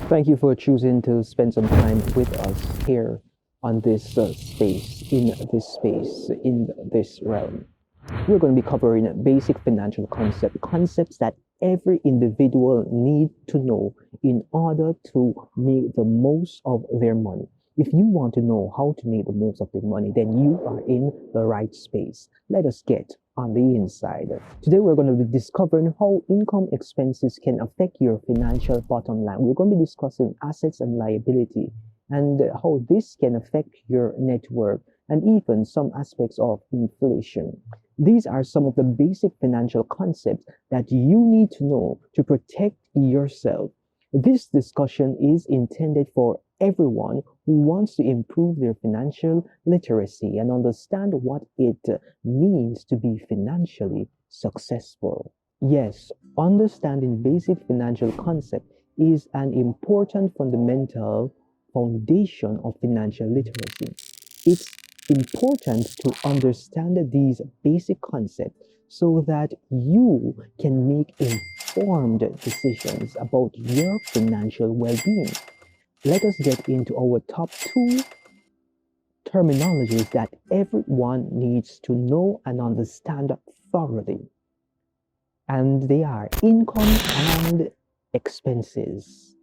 Thank you for choosing to spend some time with us here on this space, in this realm. We're going to be covering basic financial concepts that every individual need to know in order to make the most of their money. If you want to know how to make the most of their money, then you are in the right space. Let us get on the inside. Today we're going to be discovering how income expenses can affect your financial bottom line. We're going to be discussing assets and liability and how this can affect your net worth and even some aspects of inflation. These are some of the basic financial concepts that you need to know to protect yourself. This discussion is intended for everyone who wants to improve their financial literacy and understand what it means to be financially successful. Yes, understanding basic financial concepts is an important fundamental foundation of financial literacy. It's important to understand these basic concepts so that you can make informed decisions about your financial well-being. Let us get into our top two terminologies that everyone needs to know and understand thoroughly. And they are income and expenses.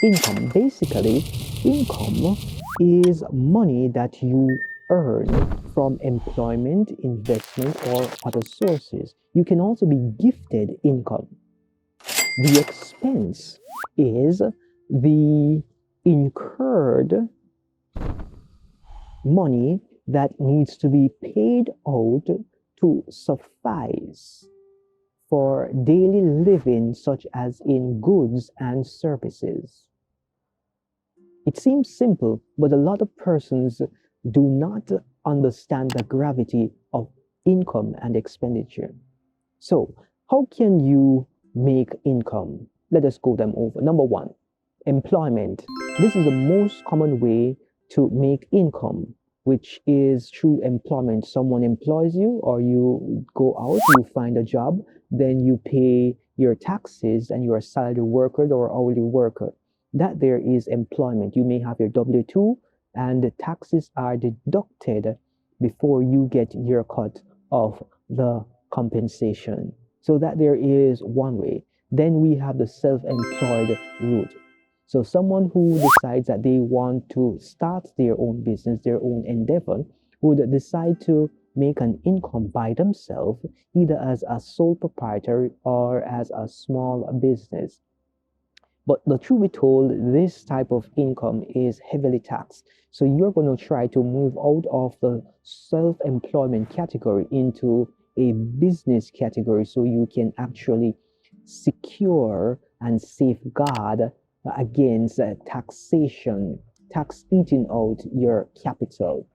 Income, basically, income is money that you earn from employment, investment, or other sources. You can also be gifted income. The expense is the incurred money that needs to be paid out to suffice for daily living, such as in goods and services. It seems simple, but a lot of persons do not understand the gravity of income and expenditure. So, how can you make income? Let us go them over. Number one, employment. This is the most common way to make income, which is through employment. Someone employs you, or you go out, you find a job, then you pay your taxes and you're a salary worker or hourly worker. That there is employment. You may have your W-2 and the taxes are deducted before you get your cut of the compensation. So that there is one way. Then we have the self-employed route. So someone who decides that they want to start their own business, their own endeavor, would decide to make an income by themselves, either as a sole proprietor or as a small business. But the truth be told, this type of income is heavily taxed. So you're going to try to move out of the self-employment category into a business category so you can actually secure and safeguard against taxation, tax eating out your capital.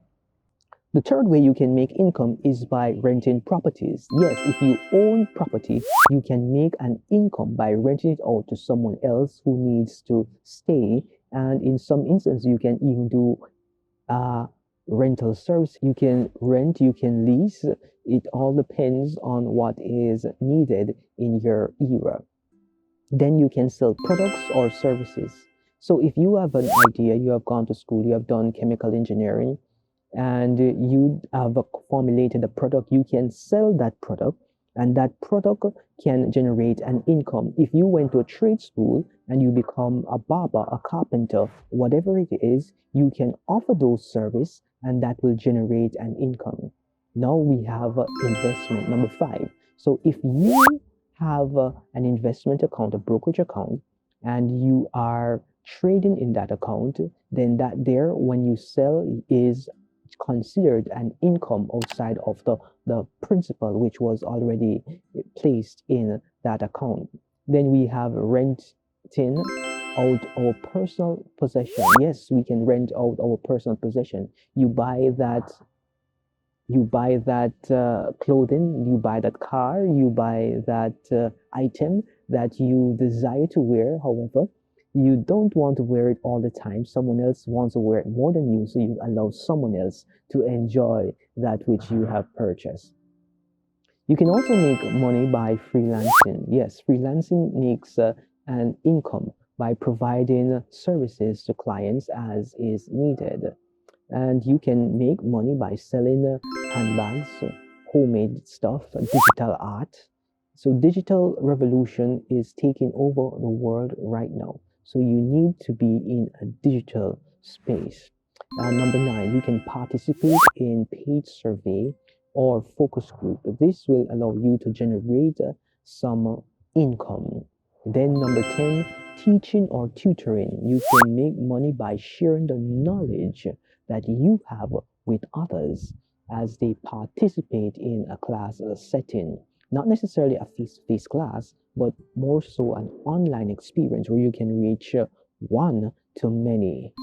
The third way you can make income is by renting properties. Yes, if you own property, you can make an income by renting it out to someone else who needs to stay. And in some instances, you can even do rental service. You can rent, you can lease. It all depends on what is needed in your era. Then you can sell products or services. So if you have an idea, you have gone to school, you have done chemical engineering, and you have formulated a product, you can sell that product, and that product can generate an income. If you went to a trade school and you become a barber, a carpenter, whatever it is, you can offer those services and that will generate an income. Now we have investment, number five. So if you have an investment account, a brokerage account, and you are trading in that account, then that there, when you sell, is considered an income outside of the principal which was already placed in that account. Then we have renting out our personal possession. Yes, we can rent out our personal possession. You buy that clothing, you buy that car, you buy that item that you desire to wear. However, you don't want to wear it all the time. Someone else wants to wear it more than you, so you allow someone else to enjoy that which you have purchased. You can also make money by freelancing. Yes, freelancing makes an income by providing services to clients as is needed. And you can make money by selling handbags, homemade stuff, digital art. So digital revolution is taking over the world right now. So you need to be in a digital space. Number 9, you can participate in paid survey or focus group. This will allow you to generate some income. Then number 10, teaching or tutoring. You can make money by sharing the knowledge that you have with others as they participate in a class setting. Not necessarily a face-to-face class, but more so an online experience where you can reach one to many.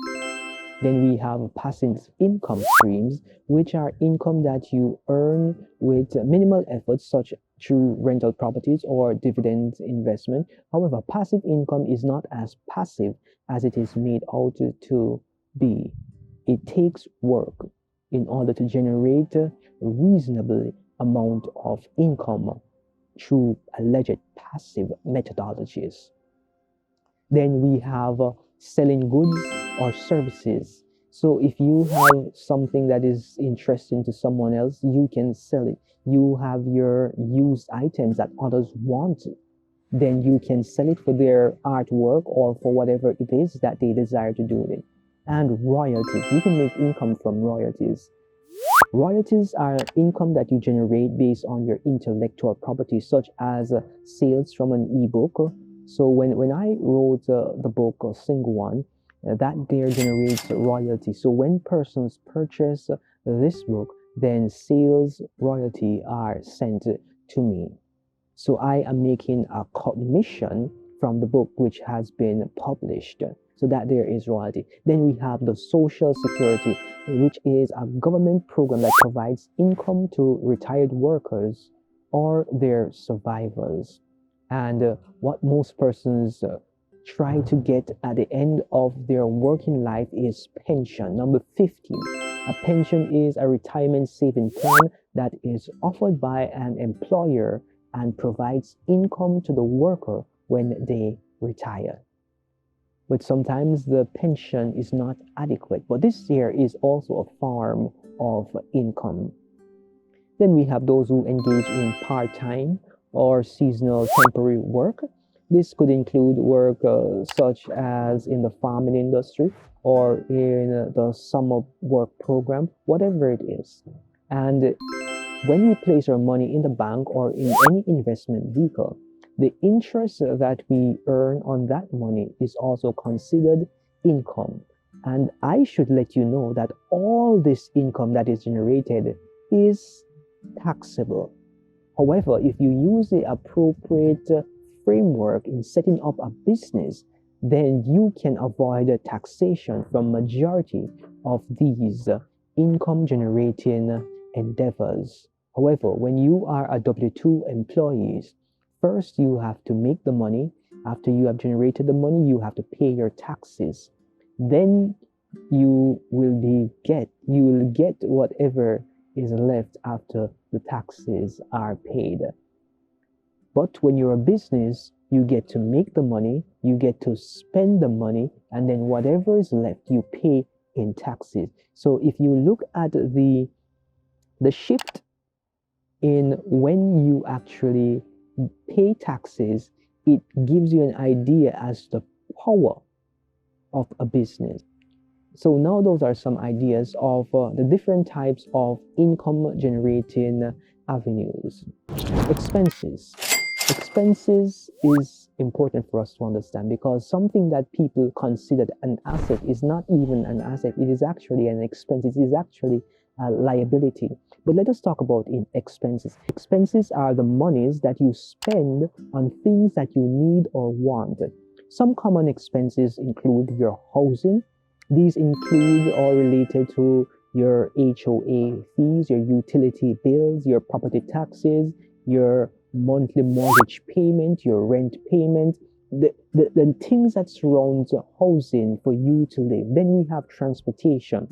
Then we have passive income streams, which are income that you earn with minimal effort, such through rental properties or dividend investment. However, passive income is not as passive as it is made out to be. It takes work in order to generate a reasonable amount of income through alleged passive methodologies. Then we have selling goods or services. So if you have something that is interesting to someone else, you can sell it. You have your used items that others want, then you can sell it for their artwork or for whatever it is that they desire to do with it. And royalties. You can make income from royalties. Royalties are income that you generate based on your intellectual property, such as sales from an ebook. So when I wrote the book Single One, that there generates royalty. So when persons purchase this book, then sales royalty are sent to me. So I am making a commission from the book which has been published. So that there is royalty. Then we have the Social Security, which is a government program that provides income to retired workers or their survivors. And what most persons try to get at the end of their working life is pension. Number 15, a pension is a retirement saving plan that is offered by an employer and provides income to the worker when they retire. But sometimes the pension is not adequate. But this here is also a form of income. Then we have those who engage in part-time or seasonal temporary work. This could include work such as in the farming industry or in the summer work program, whatever it is. And when we place our money in the bank or in any investment vehicle, the interest that we earn on that money is also considered income. And I should let you know that all this income that is generated is taxable. However, if you use the appropriate framework in setting up a business, then you can avoid taxation from majority of these income generating endeavors. However, when you are a W-2 employee, first you have to make the money. After you have generated the money, you have to pay your taxes. Then you will get whatever is left after the taxes are paid. But when you're a business, you get to make the money, you get to spend the money, and then whatever is left, you pay in taxes. So if you look at the shift in when you actually pay taxes, it gives you an idea as to the power of a business. So now those are some ideas of the different types of income generating avenues. Expenses. Expenses is important for us to understand because something that people consider an asset is not even an asset. It is actually an expense. It is actually a liability. But let us talk about expenses. Expenses are the monies that you spend on things that you need or want. Some common expenses include your housing. These include or related to your HOA fees, your utility bills, your property taxes, your monthly mortgage payment, your rent payment, the things that surround housing for you to live. Then we have transportation.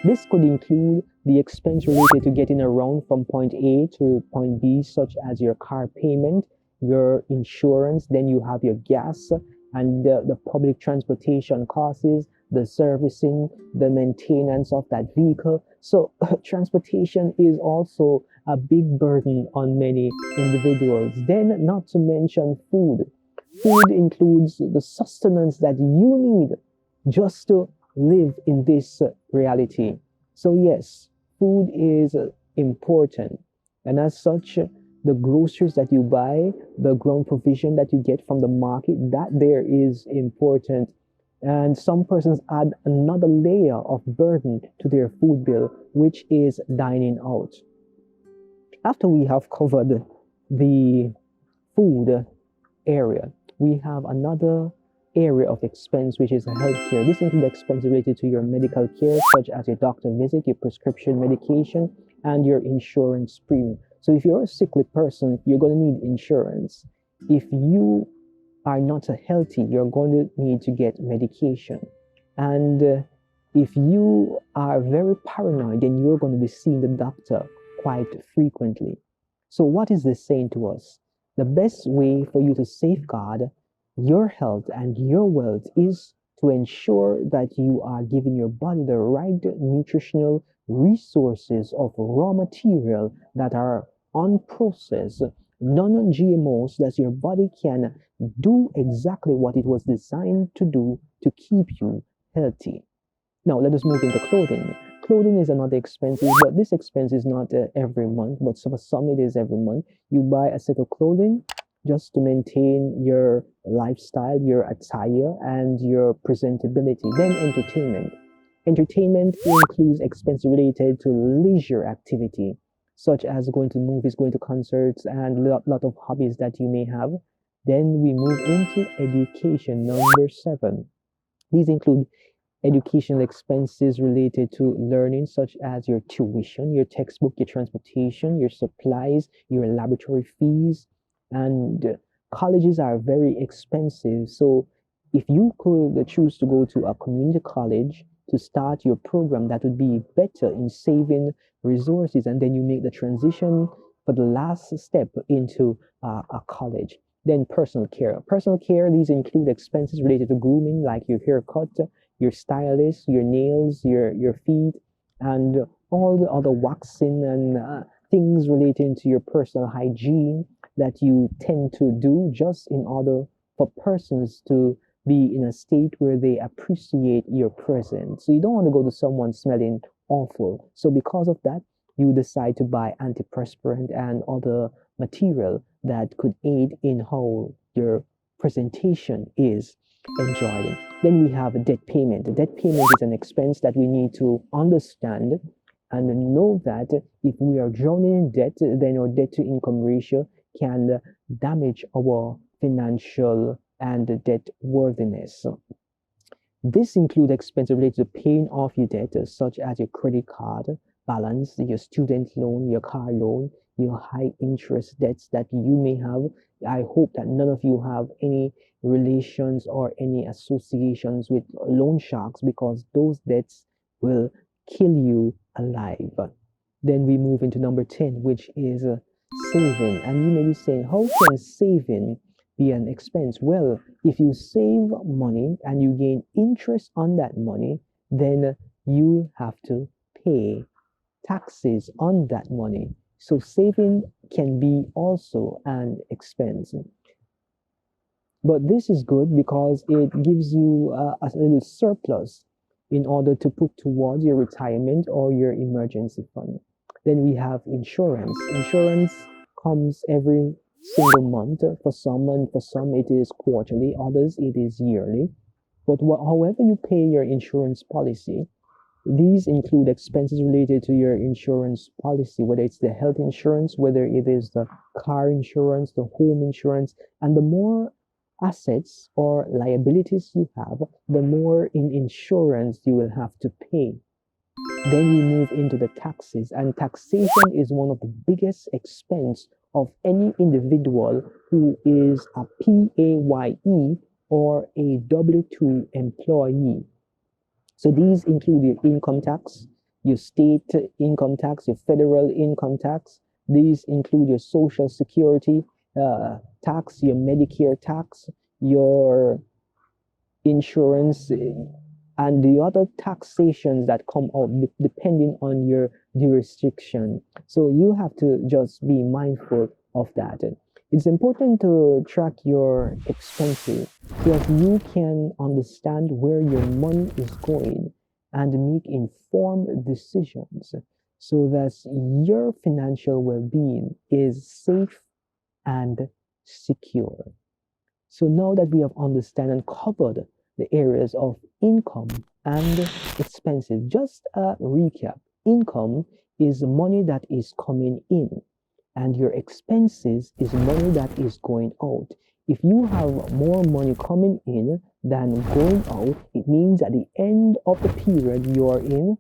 This could include the expense related to getting around from point A to point B, such as your car payment, your insurance, then you have your gas and the public transportation costs, the servicing, the maintenance of that vehicle. So transportation is also a big burden on many individuals. Then, not to mention food. Food includes the sustenance that you need just to live in this reality. So, yes, food is important. And as such, the groceries that you buy, the ground provision that you get from the market, that there is important. And some persons add another layer of burden to their food bill, which is dining out. After we have covered the food area, we have another area of expense, which is healthcare. This includes expenses related to your medical care, such as your doctor visit, your prescription medication, and your insurance premium. So if you're a sickly person, you're going to need insurance. If you are not healthy, you're going to need to get medication. And if you are very paranoid, then you're going to be seeing the doctor quite frequently. So what is this saying to us? The best way for you to safeguard your health and your wealth is to ensure that you are giving your body the right nutritional resources of raw material that are unprocessed, non-GMOs, that your body can do exactly what it was designed to do to keep you healthy. Now, let us move into clothing. Clothing is another expense, but this expense is not every month, but for some it is every month. You buy a set of clothing just to maintain your lifestyle, your attire, and your presentability. Then entertainment. Entertainment includes expenses related to leisure activity, such as going to movies, going to concerts, and a lot of hobbies that you may have. Then we move into education, number 7. These include educational expenses related to learning, such as your tuition, your textbook, your transportation, your supplies, your laboratory fees. And colleges are very expensive. So if you could choose to go to a community college to start your program, that would be better in saving resources, and then you make the transition for the last step into a college. Then personal care. Personal care, these include expenses related to grooming, like your haircut, your stylist, your nails, your feet, and all the other waxing and things relating to your personal hygiene that you tend to do just in order for persons to be in a state where they appreciate your presence. So you don't want to go to someone smelling awful. So because of that, you decide to buy antiperspirant and other material that could aid in how your presentation is enjoyed. Then we have a debt payment. The debt payment is an expense that we need to understand and know that if we are drowning in debt, then our debt to income ratio can damage our financial and debt worthiness. This includes expenses related to paying off your debt, such as your credit card balance, your student loan, your car loan, your high interest debts that you may have. I hope that none of you have any relations or any associations with loan sharks, because those debts will kill you alive. Then we move into number 10, which is saving. And you may be saying, how can saving be an expense? Well, if you save money and you gain interest on that money, then you have to pay taxes on that money. So saving can be also an expense. But this is good because it gives you a little surplus in order to put towards your retirement or your emergency fund. Then we have insurance. Insurance comes every single month for some, and for some it is quarterly, others it is yearly. But however you pay your insurance policy, these include expenses related to your insurance policy, whether it's the health insurance, whether it is the car insurance, the home insurance, and the more assets or liabilities you have, the more in insurance you will have to pay. Then we move into the taxes, and taxation is one of the biggest expense of any individual who is a PAYE or a W-2 employee. So these include your income tax, your state income tax, your federal income tax. These include your social security tax, your Medicare tax, your insurance, and the other taxations that come out depending on your jurisdiction. So you have to just be mindful of that. It's important to track your expenses so that you can understand where your money is going and make informed decisions so that your financial well-being is safe and secure. So now that we have understood and covered the areas of income and expenses, just a recap. Income is money that is coming in, and your expenses is money that is going out. If you have more money coming in than going out, it means at the end of the period you're in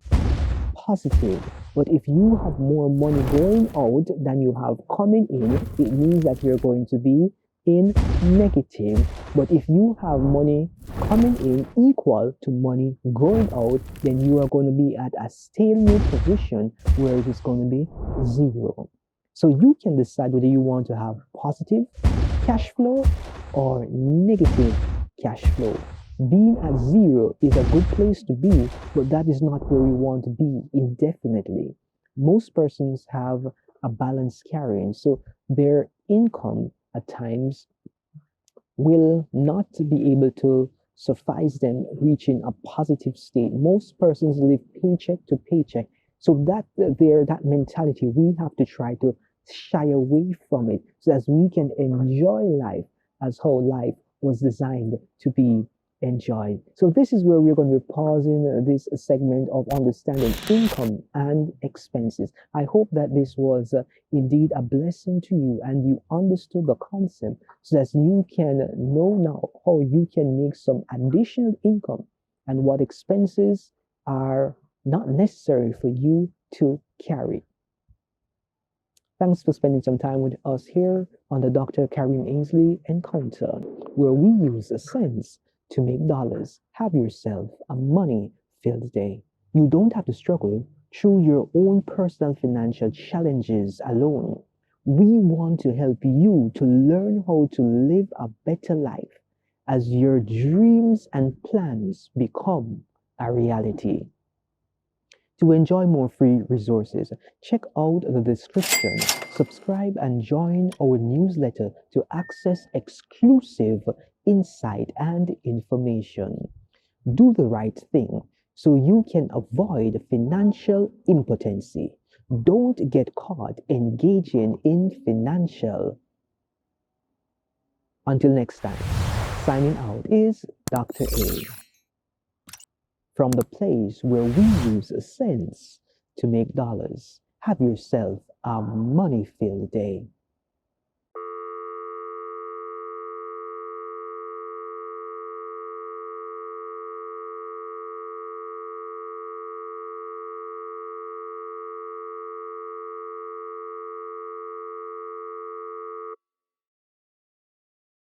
positive. But if you have more money going out than you have coming in, it means that you're going to be in negative. But if you have money coming in equal to money going out, then you are going to be at a stalemate position where it is going to be zero. So you can decide whether you want to have positive cash flow or negative cash flow. Being at zero is a good place to be, but that is not where we want to be indefinitely. Most persons have a balance carrying, so their income at times will not be able to suffice them reaching a positive state. Most persons live paycheck to paycheck. So that mentality, we have to try to shy away from it so as we can enjoy life as how life was designed to be enjoyed. So this is where we're going to be pausing this segment of understanding income and expenses. I hope that this was indeed a blessing to you and you understood the concept so that you can know now how you can make some additional income and what expenses are not necessary for you to carry. Thanks for spending some time with us here on the Dr. Kareem Ainsley Encounter, where we use sense to make dollars. Have yourself a money-filled day. You don't have to struggle through your own personal financial challenges alone. We want to help you to learn how to live a better life as your dreams and plans become a reality. To enjoy more free resources, check out the description, subscribe and join our newsletter to access exclusive insight and information. Do the right thing so you can avoid financial impotency. Don't get caught engaging in financial. Until next time, signing out is Dr. A. From the place where we use sense to make dollars. Have yourself a money-filled day.